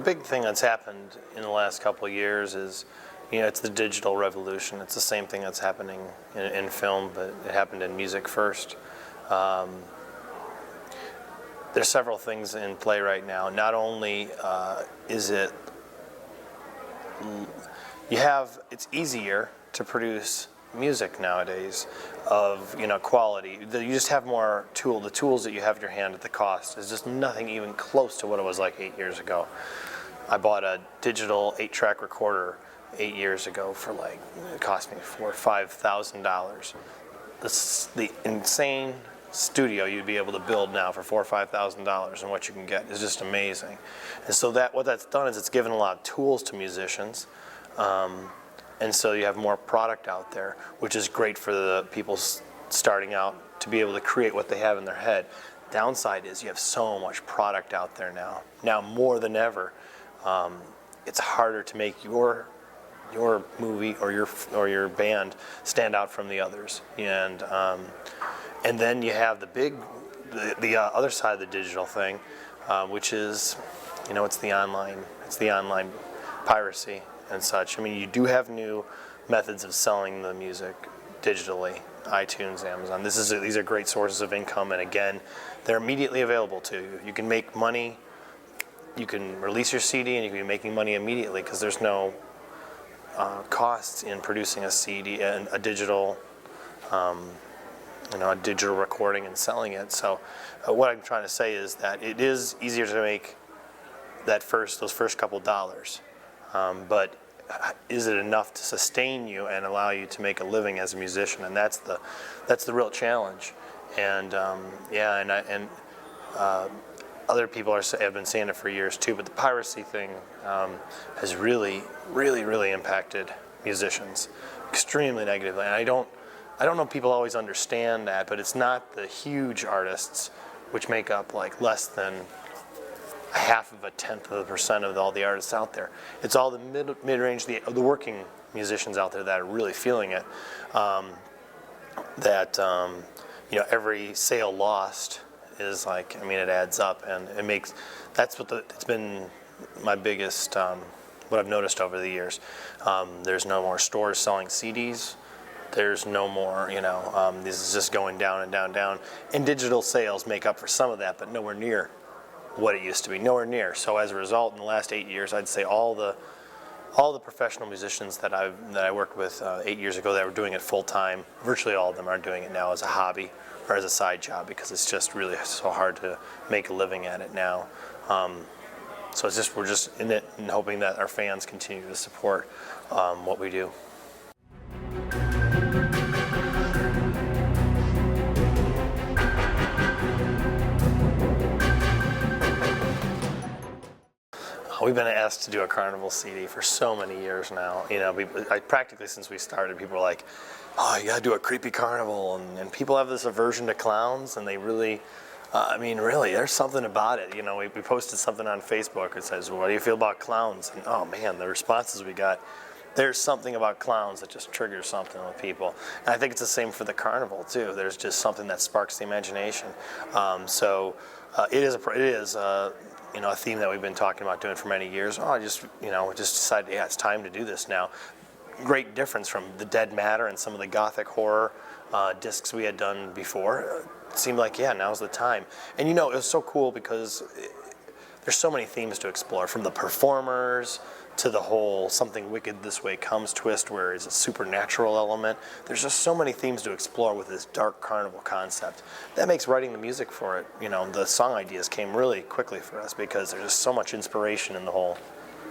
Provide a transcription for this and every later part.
the big thing that's happened in the last couple of years is, it's the digital revolution. It's the same thing that's happening in film, but it happened in music first. There's several things in play right now. Not only is it, it's easier to produce music nowadays of quality. You just have more the tools that you have in your hand at the cost is just nothing even close to what it was like 8 years ago. I bought a digital 8-track recorder 8 years ago for it cost me $4,000 or $5,000. The insane studio you'd be able to build now for $4,000 or $5,000, and what you can get is just amazing. And so what that's done is it's given a lot of tools to musicians, and so you have more product out there, which is great for the people starting out to be able to create what they have in their head. Downside is you have so much product out there now more than ever. It's harder to make your movie or your band stand out from the others, and then you have the other side of the digital thing, which is, it's the online piracy and such. I mean, you do have new methods of selling the music digitally, iTunes, Amazon. These are great sources of income, and again, they're immediately available to you. You can make money. You can release your CD, and you can be making money immediately because there's no costs in producing a CD and a digital recording and selling it. So what I'm trying to say is that it is easier to make those first couple dollars, but is it enough to sustain you and allow you to make a living as a musician? And that's the real challenge. And other people have been saying it for years too, but the piracy thing has really, really, really impacted musicians extremely negatively. And I don't know if people always understand that, but it's not the huge artists, which make up less than 0.5% of all the artists out there. It's all the mid-range, the working musicians out there that are really feeling it. Every sale lost is it adds up, and it makes, it's been my biggest, what I've noticed over the years. There's no more stores selling CDs. There's no more, this is just going down and down and down. And digital sales make up for some of that, but nowhere near what it used to be, nowhere near. So as a result, in the last 8 years, I'd say all the professional musicians that I worked with 8 years ago that were doing it full time, virtually all of them are doing it now as a hobby or as a side job because it's just really so hard to make a living at it now. So we're just in it and hoping that our fans continue to support what we do. We've been asked to do a Carnival CD for so many years now. Practically since we started, people were like, "Oh, you gotta do a creepy carnival," and people have this aversion to clowns, and they really, really, there's something about it. We posted something on Facebook that says, "What do you feel about clowns?" And oh man, the responses we got. There's something about clowns that just triggers something with people, and I think it's the same for the carnival too. There's just something that sparks the imagination. It is a theme that we've been talking about doing for many years. We just decided, it's time to do this now. Great difference from the Dead Matter and some of the gothic horror discs we had done before. It seemed like, now's the time. And it was so cool because there's so many themes to explore, from the performers to the whole something wicked this way comes twist, where is a supernatural element. There's just so many themes to explore with this dark carnival concept. That makes writing the music for it, the song ideas came really quickly for us because there's just so much inspiration in the whole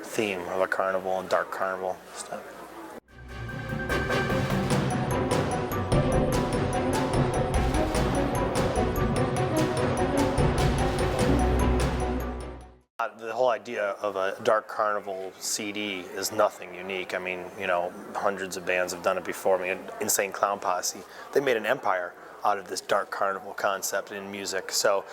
theme of a carnival and dark carnival stuff. The whole idea of a dark carnival CD is nothing unique. Hundreds of bands have done it before. Insane Clown Posse, they made an empire out of this dark carnival concept in music. So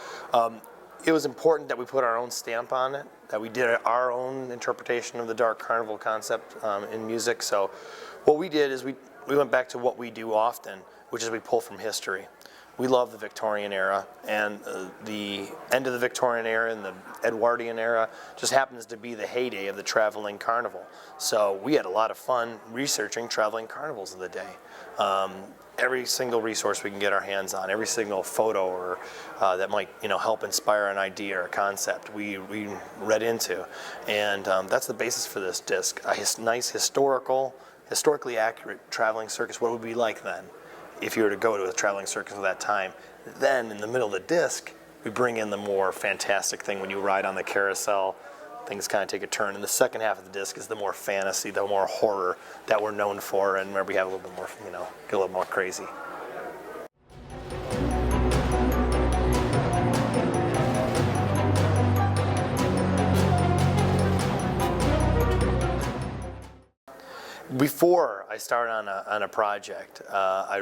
it was important that we put our own stamp on it, that we did our own interpretation of the dark carnival concept in music. So what we did is we went back to what we do often, which is we pull from history. we love the Victorian era, and the end of the Victorian era and the Edwardian era just happens to be the heyday of the traveling carnival. So we had a lot of fun researching traveling carnivals of the day. Every single resource we can get our hands on, every single photo or that might help inspire an idea or a concept, we read into, and that's the basis for this disc. A nice historically accurate traveling circus. What would it be like then, if you were to go to a traveling circus of that time? Then in the middle of the disc, we bring in the more fantastic thing when you ride on the carousel. Things kind of take a turn. And the second half of the disc is the more fantasy, the more horror that we're known for, and where we have a little bit more, get a little more crazy. Before I start on a project, I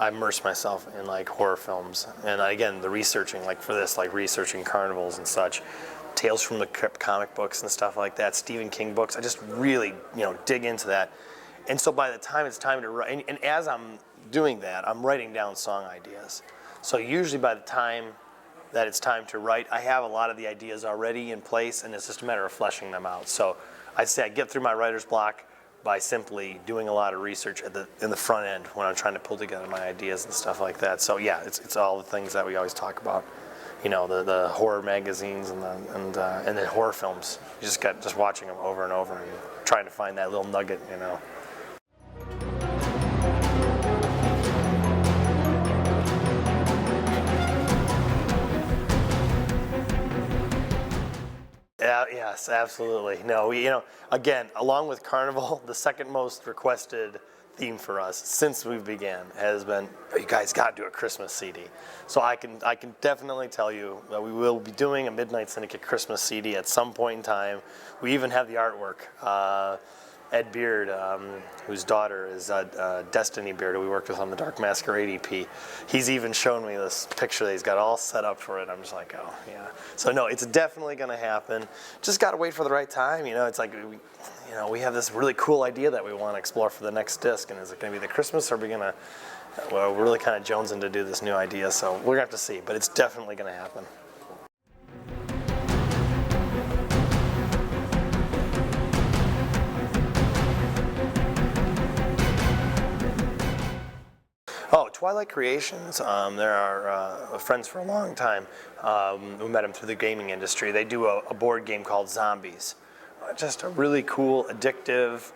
immerse myself in like horror films, and again the researching, like for this, like researching carnivals and such. Tales from the Crypt comic books and stuff like that, Stephen King books. I just really, dig into that. And so by the time it's time to write, and as I'm doing that, I'm writing down song ideas. So usually by the time that it's time to write, I have a lot of the ideas already in place, and it's just a matter of fleshing them out. So I'd say I get through my writer's block by simply doing a lot of research in the front end when I'm trying to pull together my ideas and stuff like that. So yeah, it's all the things that we always talk about. The horror magazines and then horror films. You just watching them over and over and trying to find that little nugget, Yeah, yes, absolutely. No, again, along with Carnival, the second most requested theme for us since we began has been, you guys got to do a Christmas CD. So I can definitely tell you that we will be doing a Midnight Syndicate Christmas CD at some point in time. We even have the artwork. Ed Beard, whose daughter is Destiny Beard, who we worked with on the Dark Masquerade EP, he's even shown me this picture that he's got all set up for it. I'm just like, oh, yeah. So no, it's definitely going to happen. Just got to wait for the right time. It's like, we have this really cool idea that we want to explore for the next disc, and is it going to be the Christmas, or are we going to, well, we're really kind of jonesing to do this new idea, so we're going to have to see, but it's definitely going to happen. Oh, Twilight Creations, they're our friends for a long time. We met them through the gaming industry. They do a board game called Zombies. Just a really cool, addictive,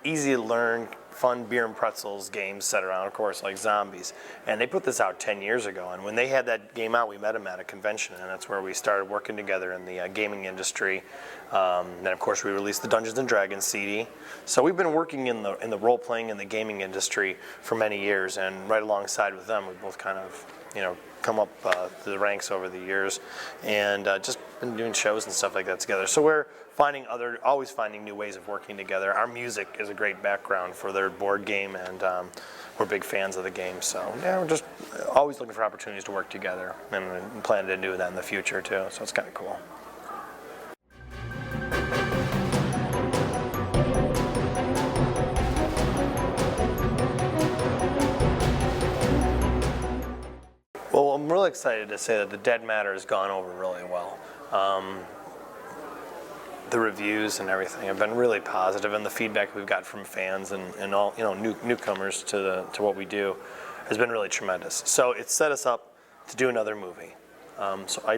easy to learn, fun beer and pretzels games set around, of course, like Zombies. And they put this out 10 years ago, and when they had that game out, we met them at a convention, and that's where we started working together in the gaming industry. Then, of course, we released the Dungeons & Dragons CD. So we've been working in the role-playing and the gaming industry for many years, and right alongside with them, we've both kind of, come up through the ranks over the years, and just been doing shows and stuff like that together. So we're always finding new ways of working together. Our music is a great background for their board game, and we're big fans of the game. So yeah, we're just always looking for opportunities to work together, and plan to do that in the future too. So it's kind of cool. Well, I'm really excited to say that the Dead Matter has gone over really well. The reviews and everything have been really positive, and the feedback we've got from fans and all newcomers to what we do has been really tremendous. So it set us up to do another movie. So I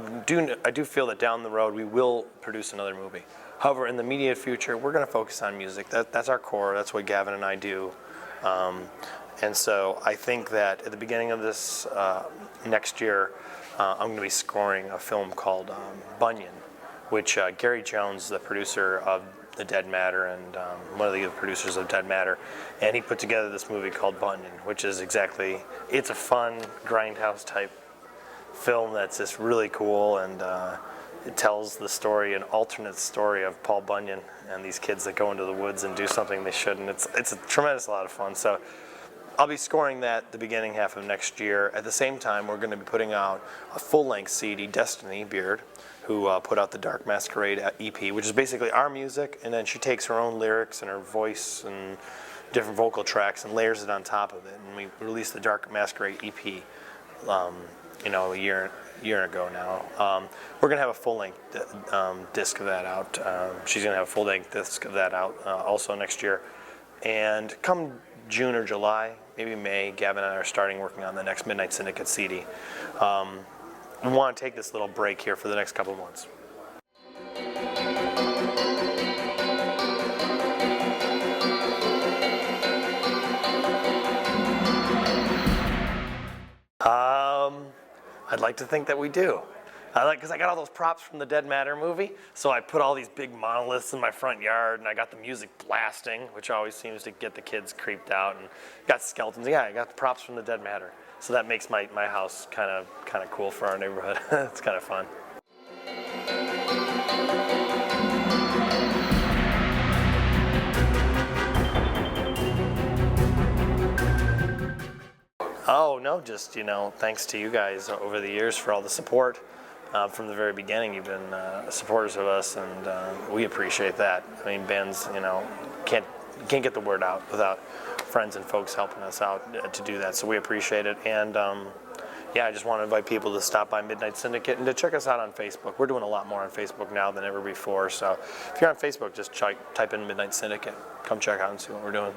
do feel that down the road we will produce another movie. However, in the immediate future, we're going to focus on music. That's our core. That's what Gavin and I do. And so I think that at the beginning of this next year, I'm going to be scoring a film called Bunyan, which Gary Jones, the producer of The Dead Matter and one of the producers of Dead Matter, and he put together this movie called Bunyan, which is it's a fun grindhouse type film that's just really cool, and it tells the story, an alternate story of Paul Bunyan and these kids that go into the woods and do something they shouldn't. It's a tremendous lot of fun. So I'll be scoring that the beginning half of next year. At the same time, we're going to be putting out a full-length CD, Destiny Beard, who put out the Dark Masquerade EP, which is basically our music, and then she takes her own lyrics and her voice and different vocal tracks and layers it on top of it. And we released the Dark Masquerade EP, a year ago now. We're gonna have a full-length disc of that out. She's gonna have a full-length disc of that out also next year. And come June or July, maybe May, Gavin and I are starting working on the next Midnight Syndicate CD. We want to take this little break here for the next couple of months. I'd like to think that we do. Because I got all those props from the Dead Matter movie, so I put all these big monoliths in my front yard, and I got the music blasting, which always seems to get the kids creeped out, and got skeletons. Yeah, I got the props from the Dead Matter, so that makes my house kind of cool for our neighborhood. It's kind of fun. Oh, no, just, thanks to you guys over the years for all the support. From the very beginning, you've been supporters of us, and we appreciate that. I mean, bands, can't get the word out without friends and folks helping us out to do that, so we appreciate it. And yeah, I just want to invite people to stop by Midnight Syndicate and to check us out on Facebook. We're doing a lot more on Facebook now than ever before, so if you're on Facebook, just type in Midnight Syndicate. Come check out and see what we're doing.